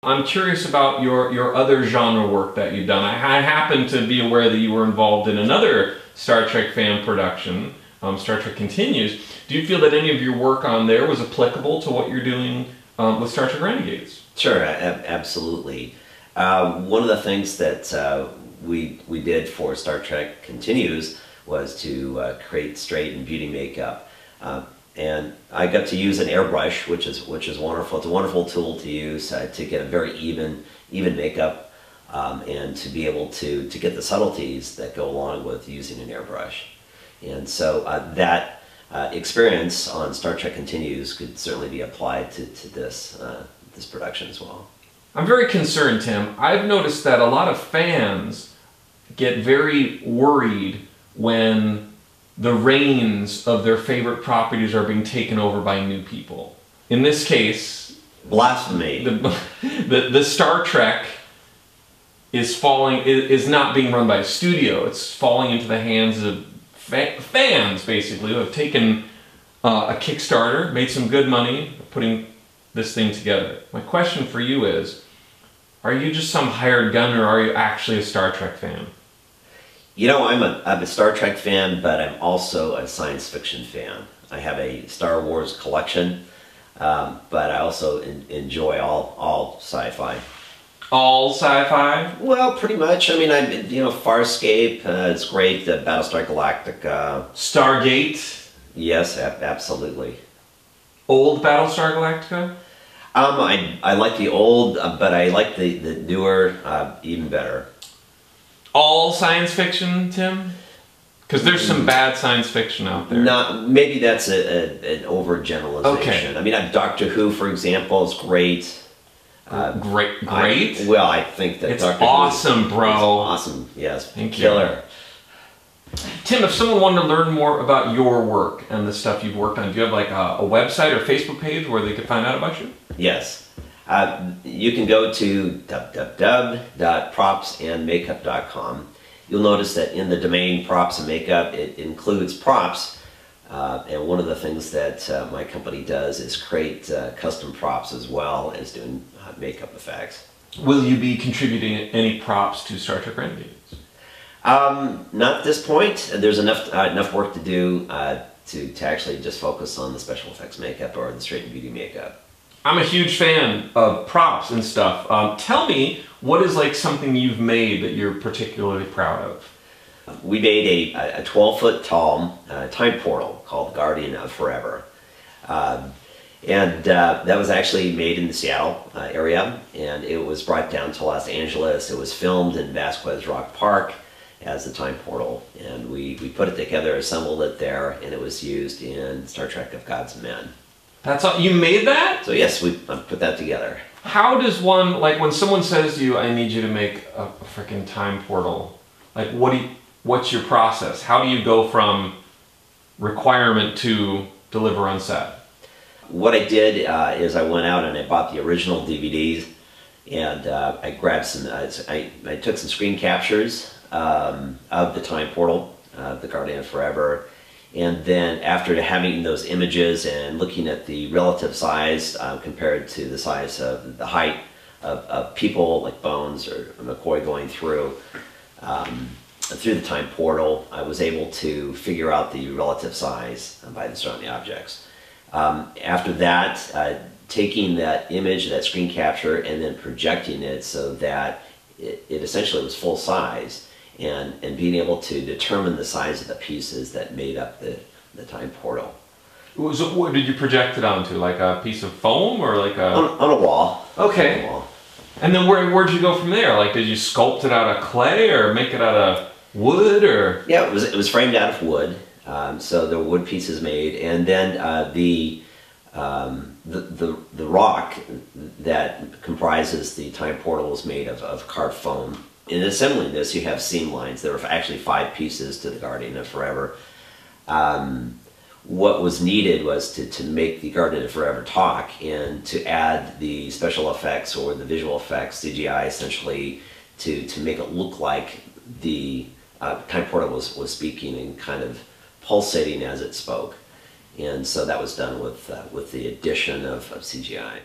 I'm curious about your other genre work that you've done. I happen to be aware that you were involved in another Star Trek fan production, Star Trek Continues. Do you feel that any of your work on there was applicable to what you're doing with Star Trek Renegades? Sure, absolutely. One of the things that we did for Star Trek Continues was to create straight and beauty makeup. And I got to use an airbrush, which is wonderful. It's a wonderful tool to use to get a very even makeup, and to be able to get the subtleties that go along with using an airbrush. And so that experience on Star Trek Continues could certainly be applied to this production as well. I'm very concerned, Tim. I've noticed that a lot of fans get very worried when the reins of their favorite properties are being taken over by new people. In this case, blasphemy. The Star Trek is not being run by a studio. It's falling into the hands of fans, basically, who have taken a Kickstarter, made some good money putting this thing together. My question for you is, are you just some hired gun, or are you actually a Star Trek fan? You know, I'm a Star Trek fan, but I'm also a science fiction fan. I have a Star Wars collection, but I also enjoy all sci-fi. All sci-fi? Well, pretty much. I mean, Farscape, it's great. Battlestar Galactica. Stargate? Yes, absolutely. Old Battlestar Galactica? I like the old, but I like the newer even better. All science fiction, Tim? Because there's some bad science fiction out there. Maybe that's an overgeneralization. Okay. I mean, Doctor Who, for example, is great. Great? I think that it's Doctor awesome, Who bro. is awesome, yes. Thank Killer. You. Tim, if someone wanted to learn more about your work and the stuff you've worked on, do you have like a website or Facebook page where they could find out about you? Yes. You can go to www.propsandmakeup.com. You'll notice that in the domain props and makeup, it includes props. And one of the things that my company does is create custom props as well as doing makeup effects. Will you be contributing any props to Star Trek Renegades? Not at this point. There's enough work to do to actually just focus on the special effects makeup or the straight and beauty makeup. I'm a huge fan of props and stuff. Tell me, what is like something you've made that you're particularly proud of? We made a 12-foot tall time portal called Guardian of Forever. And that was actually made in the Seattle area, and it was brought down to Los Angeles. It was filmed in Vasquez Rock Park as the time portal, and we put it together, assembled it there, and it was used in Star Trek of Gods and Men. That's all, you made that? So yes, we put that together. How does one, like when someone says to you, I need you to make a freaking time portal, like what's your process? How do you go from requirement to deliver on set? What I did is I went out and I bought the original DVDs, and I grabbed some, I took some screen captures of the time portal, the Guardian of Forever. And then after having those images and looking at the relative size compared to the size of the height of people like Bones or McCoy going through the time portal, I was able to figure out the relative size by the surrounding objects. After that, taking that image, that screen capture, and then projecting it so that it essentially was full size. And being able to determine the size of the pieces that made up the time portal. So what did you project it onto? Like a piece of foam or like a... On a wall. Okay. On a wall. And then where'd you go from there? Like, did you sculpt it out of clay or make it out of wood or...? Yeah, it was framed out of wood. So there were wood pieces made. And then the rock that comprises the time portal was made of carved foam. In assembling this, you have seam lines. There were actually 5 pieces to the Guardian of Forever. What was needed was to make the Guardian of Forever talk and to add the special effects or the visual effects, CGI essentially, to make it look like the time portal was speaking and kind of pulsating as it spoke. And so that was done with the addition of CGI.